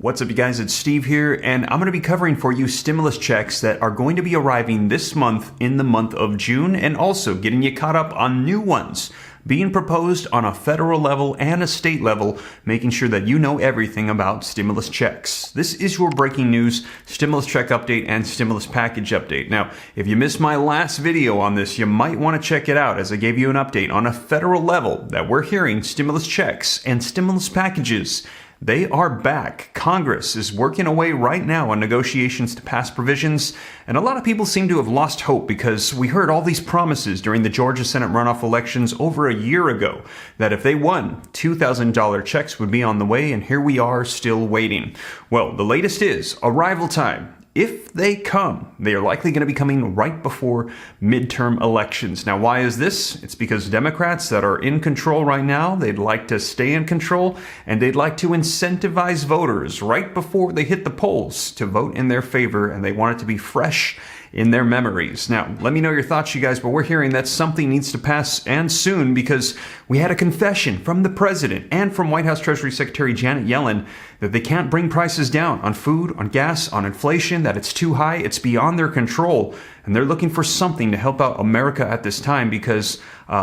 What's up, you guys? It's Steve here, and I'm going to be covering for you stimulus checks that are going to be arriving this month in the month of June, and also getting you caught up on new ones being proposed on a federal level and a state level, making sure that you know everything about stimulus checks. This is your breaking news stimulus check update and stimulus package update. Now, if you missed my last video on this, you might want to check it out, as I gave you an update on a federal level that we're hearing stimulus checks and stimulus packages. They are back. Congress is working away right now on negotiations to pass provisions, and a lot of people seem to have lost hope because we heard all these promises during the Georgia Senate runoff elections over a year ago that if they won, $2,000 checks would be on the way, and here we are still waiting. Well, the latest is arrival time. If they come, they are likely going to be coming right before midterm elections. Now, why is this? It's because Democrats that are in control right now, they'd like to stay in control, and they'd like to incentivize voters right before they hit the polls to vote in their favor, and they want it to be fresh in their memories. Now, let me know your thoughts, you guys, but we're hearing that something needs to pass, and soon, because we had a confession from the president and from White House Treasury Secretary Janet Yellen that they can't bring prices down on food, on gas, on inflation, that it's too high, it's beyond their control, and they're looking for something to help out America at this time because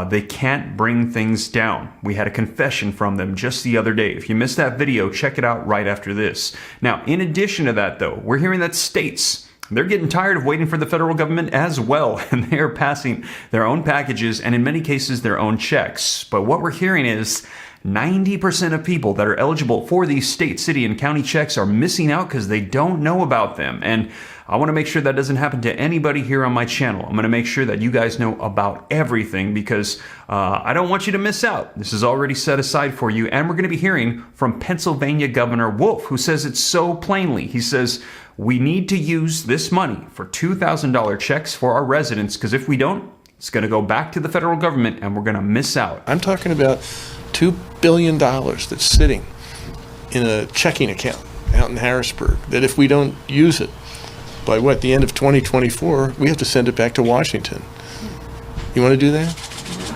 they can't bring things down. We had a confession from them just the other day. If you missed that video, check it out right after this. Now, in addition to that, though, we're hearing that states, they're getting tired of waiting for the federal government as well, and they are passing their own packages and in many cases their own checks. But what we're hearing is 90% of people that are eligible for these state, city, and county checks are missing out because they don't know about them. And I want to make sure that doesn't happen to anybody here on my channel. I'm going to make sure that you guys know about everything because I don't want you to miss out. This is already set aside for you. And we're going to be hearing from Pennsylvania Governor Wolf, who says it so plainly. He says, we need to use this money for $2,000 checks for our residents, because if we don't, it's going to go back to the federal government and we're going to miss out. I'm talking about $2 billion that's sitting in a checking account out in Harrisburg, that if we don't use it by the end of 2024, we have to send it back to Washington. You want to do that?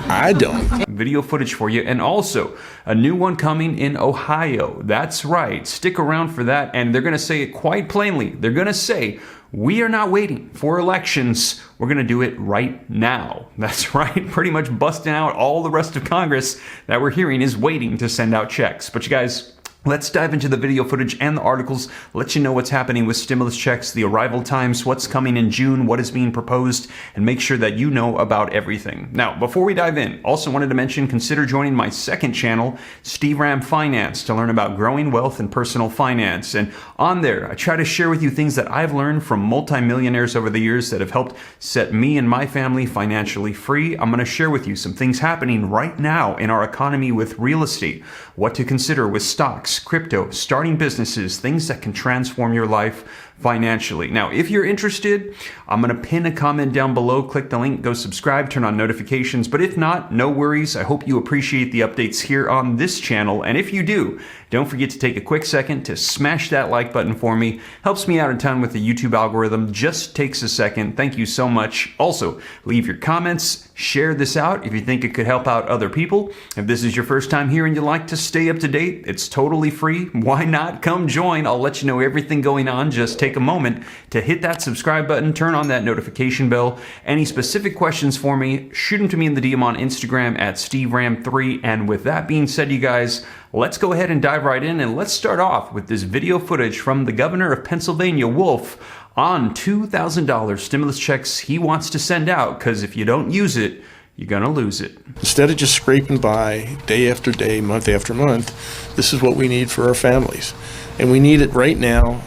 I don't. Video footage for you, and also a new one coming in Ohio. That's right. Stick around for that, and they're going to say it quite plainly. They're going to say, we are not waiting for elections. We're going to do it right now. That's right. Pretty much busting out all the rest of Congress that we're hearing is waiting to send out checks. But you guys, let's dive into the video footage and the articles, let you know what's happening with stimulus checks, the arrival times, what's coming in June, what is being proposed, and make sure that you know about everything. Now, before we dive in, also wanted to mention, consider joining my second channel, Steve Ram Finance, to learn about growing wealth and personal finance. And on there, I try to share with you things that I've learned from multimillionaires over the years that have helped set me and my family financially free. I'm going to share with you some things happening right now in our economy with real estate, what to consider with stocks, crypto, starting businesses, things that can transform your life financially. Now, if you're interested, I'm going to pin a comment down below. Click the link, go subscribe, turn on notifications. But if not, no worries. I hope you appreciate the updates here on this channel. And if you do, don't forget to take a quick second to smash that like button for me. Helps me out a ton with the YouTube algorithm. Just takes a second. Thank you so much. Also, leave your comments. Share this out if you think it could help out other people. If this is your first time here and you like to stay up to date, it's totally free. Why not come join? I'll let you know everything going on. Just take a moment to hit that subscribe button, turn on that notification bell. Any specific questions for me, shoot them to me in the DM on Instagram at SteveRam3. And with that being said, you guys, let's go ahead and dive right in, and let's start off with this video footage from the governor of Pennsylvania, Wolf, on $2,000 stimulus checks he wants to send out, because if you don't use it, you're going to lose it. Instead of just scraping by day after day, month after month, this is what we need for our families. And we need it right now.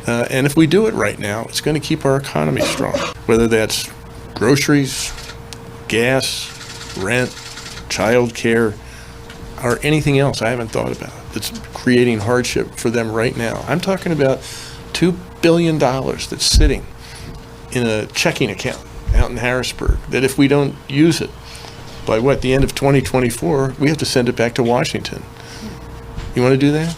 And if we do it right now, it's going to keep our economy strong. Whether that's groceries, gas, rent, childcare, or anything else I haven't thought about that's creating hardship for them right now. I'm talking about $2 billion that's sitting in a checking account out in Harrisburg, that if we don't use it by the end of 2024, we have to send it back to Washington. You want to do that?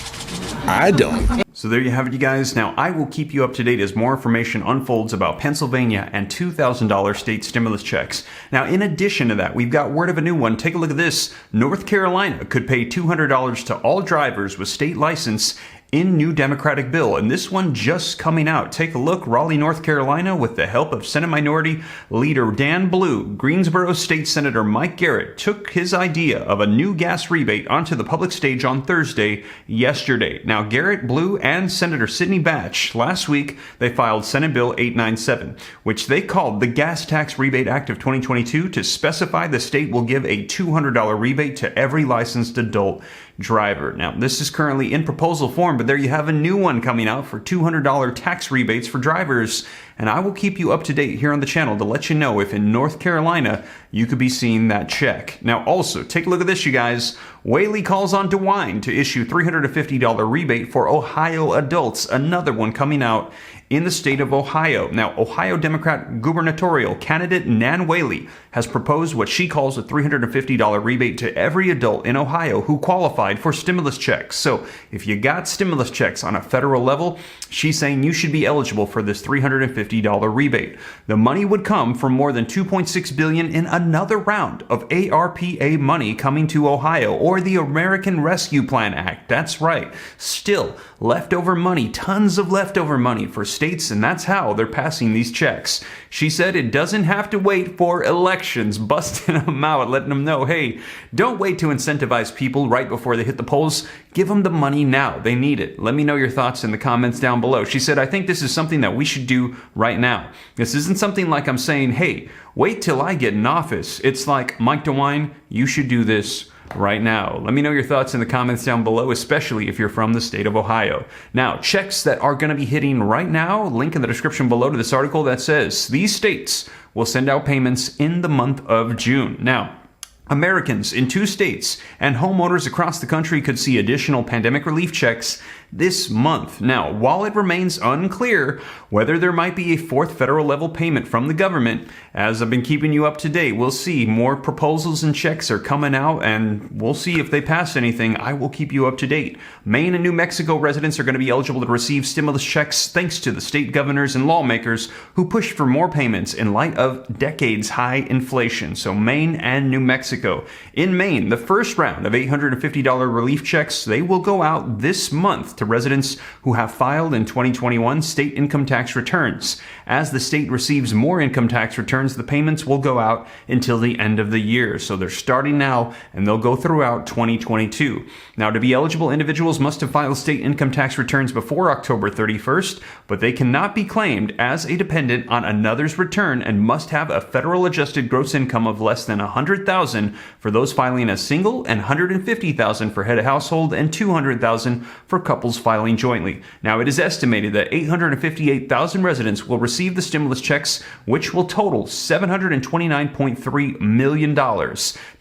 I don't. So there you have it, you guys. Now, I will keep you up to date as more information unfolds about Pennsylvania and $2,000 state stimulus checks. Now, in addition to that, we've got word of a new one. Take a look at this. North Carolina could pay $200 to all drivers with state license in new Democratic bill. And this one just coming out. Take a look. Raleigh, North Carolina, with the help of Senate Minority Leader Dan Blue, Greensboro State Senator Mike Garrett took his idea of a new gas rebate onto the public stage on Thursday, yesterday. Now, Garrett, Blue, and Senator Sidney Batch, last week, they filed Senate Bill 897, which they called the Gas Tax Rebate Act of 2022 to specify the state will give a $200 rebate to every licensed adult driver. Now, this is currently in proposal form, but there you have a new one coming out for $200 tax rebates for drivers. And I will keep you up to date here on the channel to let you know if in North Carolina you could be seeing that check. Now, also, take a look at this, you guys. Whaley calls on DeWine to issue $350 rebate for Ohio adults. Another one coming out in the state of Ohio. Now, Ohio Democrat gubernatorial candidate Nan Whaley has proposed what she calls a $350 rebate to every adult in Ohio who qualified for stimulus checks. So if you got stimulus checks on a federal level, she's saying you should be eligible for this $350 rebate. The money would come from more than $2.6 billion in another round of ARPA money coming to Ohio, or the American Rescue Plan Act. That's right. Still, leftover money, tons of leftover money for states, and that's how they're passing these checks. She said it doesn't have to wait for elections, busting them out, letting them know, hey, don't wait to incentivize people right before they hit the polls. Give them the money now. They need it. Let me know your thoughts in the comments down below. She said, I think this is something that we should do right now. This isn't something like I'm saying, hey, wait till I get in office. It's like, Mike DeWine, you should do this right now. Let me know your thoughts in the comments down below, especially if you're from the state of Ohio. Now, checks that are going to be hitting right now, link in the description below to this article that says these states will send out payments in the month of June. Now, Americans in 2 states and homeowners across the country could see additional pandemic relief checks this month. Now, while it remains unclear whether there might be a 4th federal level payment from the government, as I've been keeping you up to date, we'll see. More proposals and checks are coming out, and we'll see if they pass anything. I will keep you up to date. Maine and New Mexico residents are going to be eligible to receive stimulus checks thanks to the state governors and lawmakers who pushed for more payments in light of decades-high inflation. So Maine and New Mexico. In Maine, the first round of $850 relief checks, they will go out this month to residents who have filed in 2021 state income tax returns. As the state receives more income tax returns, the payments will go out until the end of the year. So they're starting now, and they'll go throughout 2022. Now, to be eligible, individuals must have filed state income tax returns before October 31st, but they cannot be claimed as a dependent on another's return and must have a federal adjusted gross income of less than $100,000 for those filing as single, and $150,000 for head of household, and $200,000 for couples filing jointly. Now, it is estimated that 858,000 residents will receive the stimulus checks, which will total $729.3 million.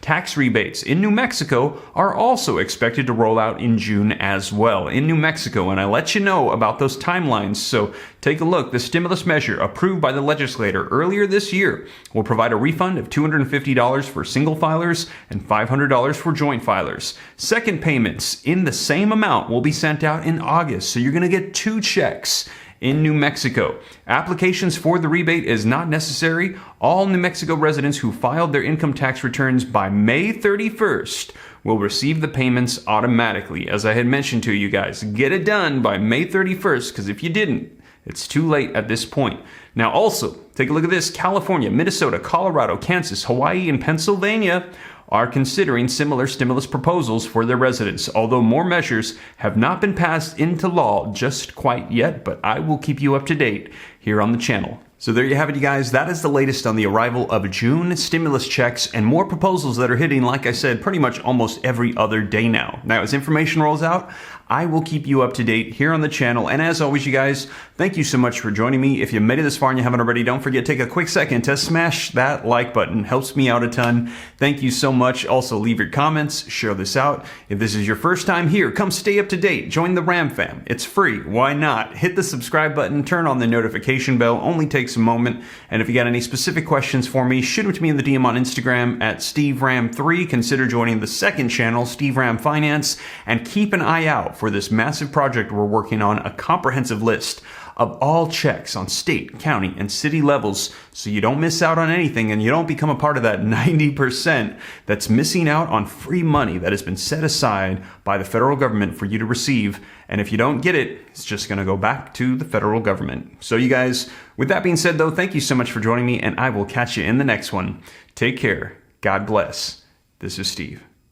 Tax rebates in New Mexico are also expected to roll out in June as well. In New Mexico, and I let you know about those timelines, so take a look. The stimulus measure approved by the legislature earlier this year will provide a refund of $250 for single filers and $500 for joint filers. Second payments in the same amount will be sent out in August, so you're going to get 2 checks. In New Mexico, applications for the rebate is not necessary. All New Mexico residents who filed their income tax returns by May 31st will receive the payments automatically. As I had mentioned to you guys, get it done by May 31st, because if you didn't, it's too late at this point. Now, also, take a look at this. California, Minnesota, Colorado, Kansas, Hawaii, and Pennsylvania are considering similar stimulus proposals for their residents, although more measures have not been passed into law just quite yet, but I will keep you up to date here on the channel. So there you have it, you guys. That is the latest on the arrival of June stimulus checks and more proposals that are hitting, like I said, pretty much almost every other day now. Now, as information rolls out, I will keep you up to date here on the channel. And as always, you guys, thank you so much for joining me. If you made it this far and you haven't already, don't forget to take a quick second to smash that like button. Helps me out a ton. Thank you so much. Also, leave your comments, share this out. If this is your first time here, come stay up to date. Join the Ram fam. It's free. Why not? Hit the subscribe button, turn on the notification bell. Only takes a moment. And if you got any specific questions for me, shoot them to me in the DM on Instagram at SteveRam3. Consider joining the second channel, Steve Ram Finance, and keep an eye out for this massive project we're working on, a comprehensive list of all checks on state, county, and city levels so you don't miss out on anything and you don't become a part of that 90% that's missing out on free money that has been set aside by the federal government for you to receive. And if you don't get it, it's just going to go back to the federal government. So you guys, with that being said though, thank you so much for joining me, and I will catch you in the next one. Take care. God bless. This is Steve.